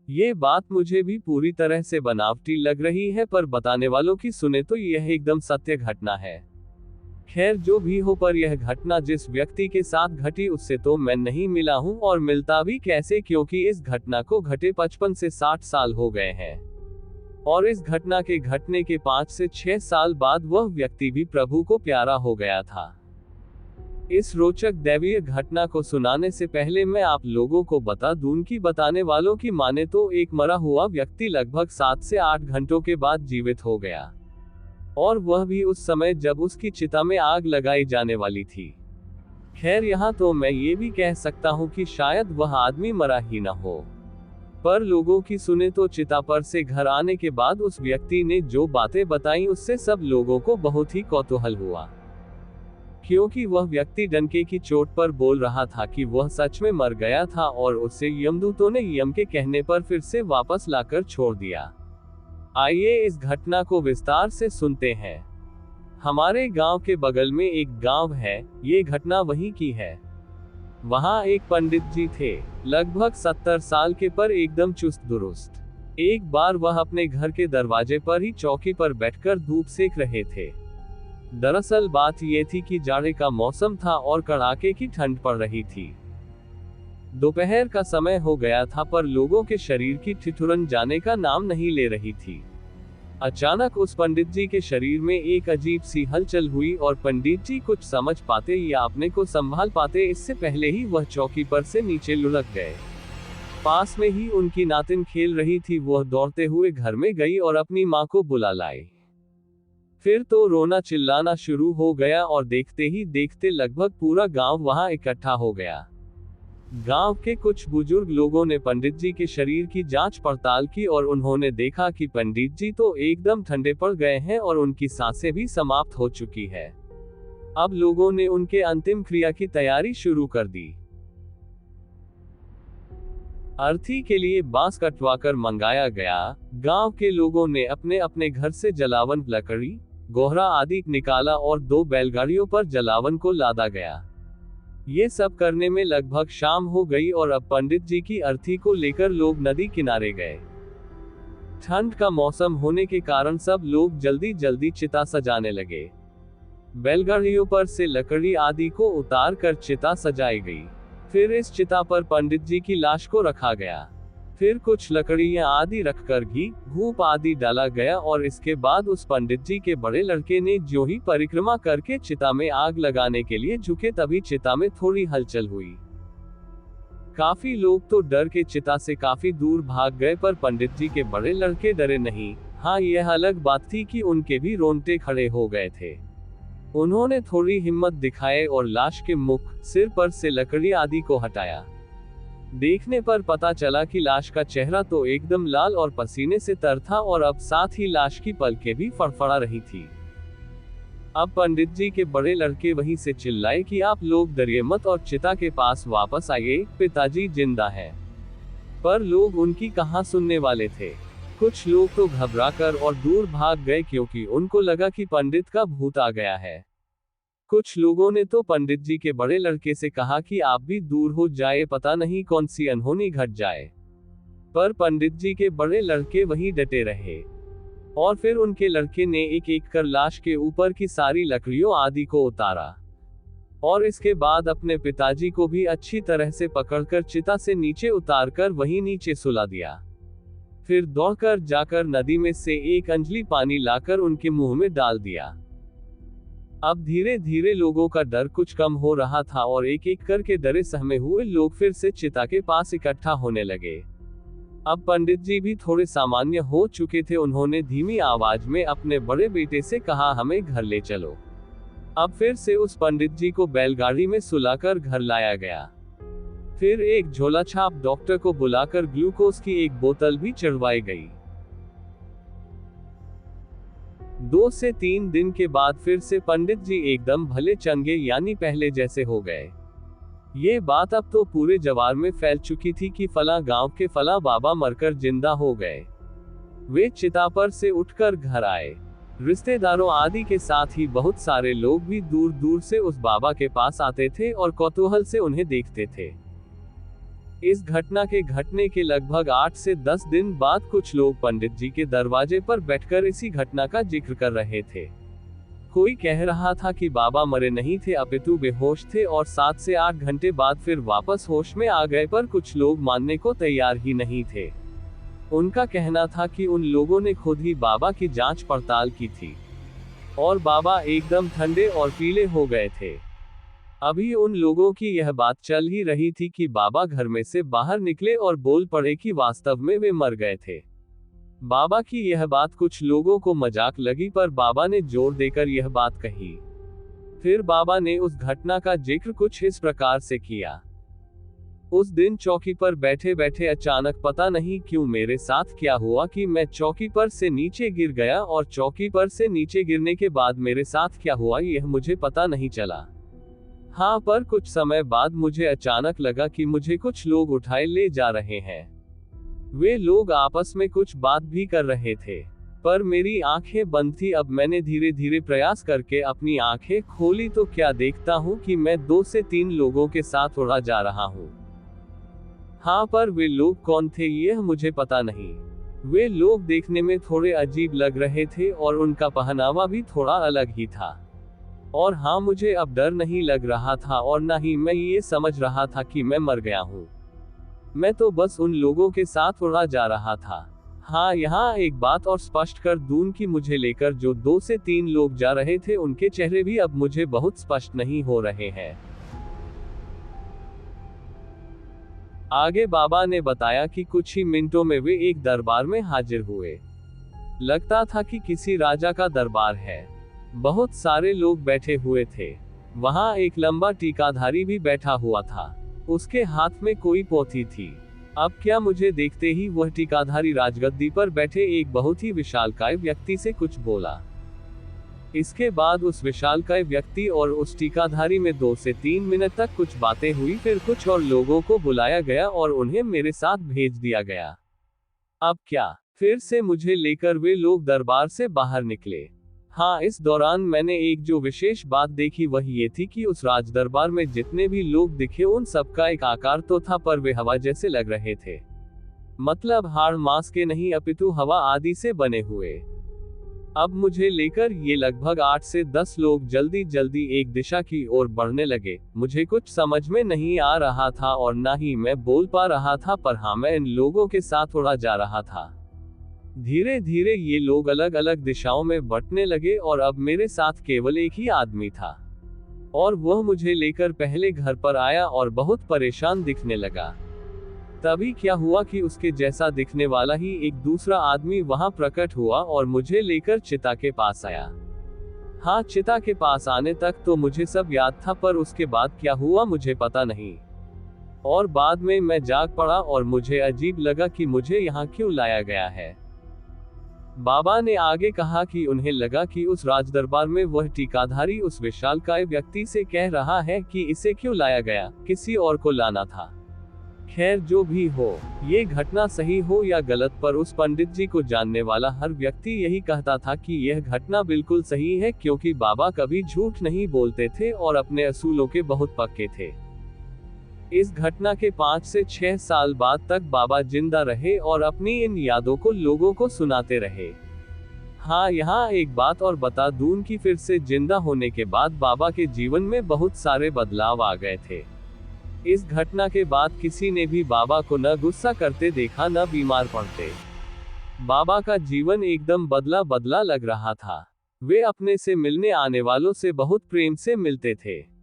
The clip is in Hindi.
ये बात मुझे भी पूरी तरह से बनावटी लग रही है, पर बताने वालों की सुने तो यह एकदम सत्य घटना है। खैर जो भी हो, पर यह घटना जिस व्यक्ति के साथ घटी उससे तो मैं नहीं मिला हूं, और मिलता भी कैसे, क्योंकि इस घटना को घटे 55 से 60 साल हो गए हैं। और इस घटना के घटने के 5 से 6 साल बाद वह व्यक्ति भी प्रभु को प्यारा हो गया था। इस रोचक दैवीय घटना को सुनाने से पहले मैं आप लोगों को बता दूं कि बताने वालों की माने तो एक मरा हुआ व्यक्ति लगभग 7 से 8 घंटों के बाद जीवित हो गया, और वह भी उस समय जब उसकी चिता में आग लगाई जाने वाली थी। खैर यहाँ तो मैं ये भी कह सकता हूँ कि शायद वह आदमी मरा ही न हो, पर लोगों की सुने तो चिता पर से घर आने के बाद उस व्यक्ति ने जो बातें बताई उससे सब लोगों को बहुत ही कौतूहल हुआ, क्योंकि वह व्यक्ति डंके की चोट पर बोल रहा था कि वह सच में मर गया था, और उसे यमदूतों ने यम के कहने पर फिर से वापस लाकर छोड़ दिया। आइए इस घटना को विस्तार से सुनते हैं। हमारे गांव के बगल में एक गांव है, ये घटना वहीं की है। वहां एक पंडित जी थे, लगभग 70 साल के, पर एकदम चुस्त दुरुस्त। एक बार वह अपने घर के दरवाजे पर ही चौकी पर बैठकर धूप सेक रहे थे। दरअसल बात यह थी कि जाड़े का मौसम था और कड़ाके की ठंड पड़ रही थी। दोपहर का समय हो गया था, पर लोगों के शरीर की ठिठुरन जाने का नाम नहीं ले रही थी। अचानक उस पंडित जी के शरीर में एक अजीब सी हलचल हुई, और पंडित जी कुछ समझ पाते या अपने को संभाल पाते इससे पहले ही वह चौकी पर से नीचे लुढ़क गए। पास में ही उनकी नातिन खेल रही थी, वह दौड़ते हुए घर में गई और अपनी माँ को बुला लाई। फिर तो रोना चिल्लाना शुरू हो गया, और देखते ही देखते लगभग पूरा गांव वहां इकट्ठा हो गया। गांव के कुछ बुजुर्ग लोगों ने पंडित जी के शरीर की जांच पड़ताल की, और उन्होंने देखा कि पंडित जी तो एकदम ठंडे पड़ गए हैं और उनकी सांसें भी समाप्त हो चुकी है। अब लोगों ने उनके अंतिम क्रिया की तैयारी शुरू कर दी। अर्थी के लिए बांस कटवाकर मंगाया गया। गांव के लोगों ने अपने अपने घर से जलावन, लकड़ी, गोहरा आदि निकाला, और 2 बैलगाड़ियों पर जलावन को लादा गया। ये सब करने में लगभग शाम हो गई, और अब पंडित जी की अर्थी को लेकर लोग नदी किनारे गए। ठंड का मौसम होने के कारण सब लोग जल्दी जल्दी चिता सजाने लगे। बैलगाड़ियों पर से लकड़ी आदि को उतार कर चिता सजाई गई। फिर इस चिता पर पंडित जी की लाश को रखा गया। फिर कुछ लकड़ियां आदि रखकर घी, धूप आदि डाला गया, और इसके बाद उस पंडित जी के बड़े लड़के ने जो ही परिक्रमा करके चिता में आग लगाने के लिए झुके, तभी चिता में थोड़ी हलचल हुई। काफी लोग तो डर के चिता से काफी दूर भाग गए, पर पंडित जी के बड़े लड़के डरे नहीं। हाँ, यह अलग बात थी कि उनके भी रोंगटे खड़े हो गए थे। उन्होंने थोड़ी हिम्मत दिखाए और लाश के मुख, सिर पर से लकड़ी आदि को हटाया। देखने पर पता चला कि लाश का चेहरा तो एकदम लाल और पसीने से तर था, और अब साथ ही लाश की पलकें भी फड़फड़ा रही थी। अब पंडित जी के बड़े लड़के वहीं से चिल्लाए कि आप लोग डरिए मत और चिता के पास वापस आइए, पिताजी जिंदा हैं। पर लोग उनकी कहां सुनने वाले थे। कुछ लोग तो घबराकर और दूर भाग गए, क्योंकि उनको लगा कि पंडित का भूत आ गया है। कुछ लोगों ने तो पंडित जी के बड़े लड़के से कहा कि आप भी दूर हो जाए, पता नहीं कौन सी अनहोनी घट जाए। पर पंडित जी के बड़े लड़के वहीं डटे रहे, और फिर उनके लड़के ने एक एक कर लाश के ऊपर की सारी लकड़ियों आदि को उतारा, और इसके बाद अपने पिताजी को भी अच्छी तरह से पकड़कर चिता से नीचे उतारकर वहीं नीचे सुला दिया। फिर दौड़कर जाकर नदी में से एक अंजलि पानी लाकर उनके मुंह में डाल दिया। अब धीरे धीरे लोगों का डर कुछ कम हो रहा था, और एक एक करके डरे सहमे हुए लोग फिर से चिता के पास इकट्ठा होने लगे। अब पंडित जी भी थोड़े सामान्य हो चुके थे। उन्होंने धीमी आवाज में अपने बड़े बेटे से कहा, हमें घर ले चलो। अब फिर से उस पंडित जी को बैलगाड़ी में सुलाकर घर लाया गया। फिर एक झोलाछाप डॉक्टर को बुलाकर ग्लूकोज की एक बोतल भी चढ़वाई गई। 2 से 3 दिन के बाद फिर से पंडित जी एकदम भले चंगे यानी पहले जैसे हो गए। ये बात अब तो पूरे जवार में फैल चुकी थी कि फला गांव के फला बाबा मरकर जिंदा हो गए। वे चिता पर से उठकर घर आए। रिश्तेदारों आदि के साथ ही बहुत सारे लोग भी दूर दूर से उस बाबा के पास आते थे और कौतूहल से उन्हें देखते थे। इस घटना के घटने के लगभग 8 से 10 दिन बाद कुछ लोग पंडित जी के दरवाजे पर बैठकर इसी घटना का जिक्र कर रहे थे। कोई कह रहा था कि बाबा मरे नहीं थे अपितु बेहोश थे और 7 से 8 घंटे बाद फिर वापस होश में आ गए, पर कुछ लोग मानने को तैयार ही नहीं थे। उनका कहना था कि उन लोगों ने खुद ही बाबा की जांच पड़ताल की थी और बाबा एकदम ठंडे और पीले हो गए थे। अभी उन लोगों की यह बात चल ही रही थी कि बाबा घर में से बाहर निकले और बोल पड़े कि वास्तव में वे मर गए थे। बाबा की यह बात कुछ लोगों को मजाक लगी, पर बाबा ने जोर देकर यह बात कही। फिर बाबा ने उस घटना का जिक्र कुछ इस प्रकार से किया। उस दिन चौकी पर बैठे बैठे अचानक पता नहीं क्यों मेरे साथ क्या हुआ कि मैं चौकी पर से नीचे गिर गया, और चौकी पर से नीचे गिरने के बाद मेरे साथ क्या हुआ यह मुझे पता नहीं चला। हाँ, पर कुछ समय बाद मुझे अचानक लगा कि मुझे कुछ लोग उठाए ले जा रहे हैं। वे लोग आपस में कुछ बात भी कर रहे थे, पर मेरी आंखें बंद थी। अब मैंने धीरे धीरे प्रयास करके अपनी आंखें खोली तो क्या देखता हूँ कि मैं 2 से 3 लोगों के साथ उड़ा जा रहा हूँ। हाँ, पर वे लोग कौन थे यह मुझे पता नहीं। वे लोग देखने में थोड़े अजीब लग रहे थे और उनका पहनावा भी थोड़ा अलग ही था। और हाँ, मुझे अब डर नहीं लग रहा था और ना ही मैं ये समझ रहा था कि मैं मर गया हूँ। मैं तो बस उन लोगों के साथ उड़ा जा रहा था। हाँ, यहाँ एक बात और स्पष्ट कर दूं कि मुझे लेकर जो 2 से 3 लोग जा रहे थे उनके चेहरे भी अब मुझे बहुत स्पष्ट नहीं हो रहे हैं। आगे बाबा ने बताया कि कुछ ही मिनटों में वे एक दरबार में हाजिर हुए। लगता था कि किसी राजा का दरबार है। बहुत सारे लोग बैठे हुए थे। वहां एक लंबा टीकाधारी भी बैठा हुआ था। उसके हाथ में कोई पोथी थी। अब क्या, मुझे देखते ही वह टीकाधारी राजगद्दी पर बैठे एक बहुत ही विशालकाय व्यक्ति से कुछ बोला। इसके बाद उस विशालकाय व्यक्ति और उस टीकाधारी में 2 से 3 मिनट तक कुछ बातें हुई। फिर कुछ और लोगों को बुलाया गया और उन्हें मेरे साथ भेज दिया गया। अब क्या, फिर से मुझे लेकर वे लोग दरबार से बाहर निकले। हाँ, इस दौरान मैंने एक जो विशेष बात देखी वह ये थी कि उस राज दरबार में जितने भी लोग दिखे उन सबका एक आकार तो था, पर वे हवा जैसे लग रहे थे। मतलब हाड़ मांस के नहीं अपितु हवा आदि से बने हुए। अब मुझे लेकर ये लगभग 8 से 10 लोग जल्दी जल्दी एक दिशा की ओर बढ़ने लगे। मुझे कुछ समझ में नहीं आ रहा था और ना ही मैं बोल पा रहा था, पर हाँ, मैं इन लोगों के साथ उड़ा जा रहा था। धीरे धीरे ये लोग अलग अलग दिशाओं में बंटने लगे और अब मेरे साथ केवल एक ही आदमी था और वह मुझे लेकर पहले घर पर आया और बहुत परेशान दिखने लगा। तभी क्या हुआ कि उसके जैसा दिखने वाला ही एक दूसरा आदमी वहां प्रकट हुआ और मुझे लेकर चिता के पास आया। हाँ, चिता के पास आने तक तो मुझे सब याद था, पर उसके बाद क्या हुआ मुझे पता नहीं। और बाद में मैं जाग पड़ा और मुझे अजीब लगा कि मुझे यहाँ क्यों लाया गया है। बाबा ने आगे कहा कि उन्हें लगा कि उस राजदरबार में वह टीकाधारी उस विशालकाय व्यक्ति से कह रहा है कि इसे क्यों लाया गया, किसी और को लाना था। खैर, जो भी हो, ये घटना सही हो या गलत, पर उस पंडित जी को जानने वाला हर व्यक्ति यही कहता था कि यह घटना बिल्कुल सही है, क्योंकि बाबा कभी झूठ नहीं बोलते थे और अपने असूलों के बहुत पक्के थे। इस घटना के 5 से 6 साल बाद तक बाबा जिंदा रहे और अपनी इन यादों को लोगों को सुनाते रहे। हाँ, यहाँ एक बात और बता दूं कि फिर से जिंदा होने के बाद बाबा के जीवन में बहुत सारे बदलाव आ गए थे। इस घटना के बाद किसी ने भी बाबा को न गुस्सा करते देखा, न बीमार पड़ते। बाबा का जीवन एकदम बदला बदला लग रहा था। वे अपने से मिलने आने वालों से बहुत प्रेम से मिलते थे।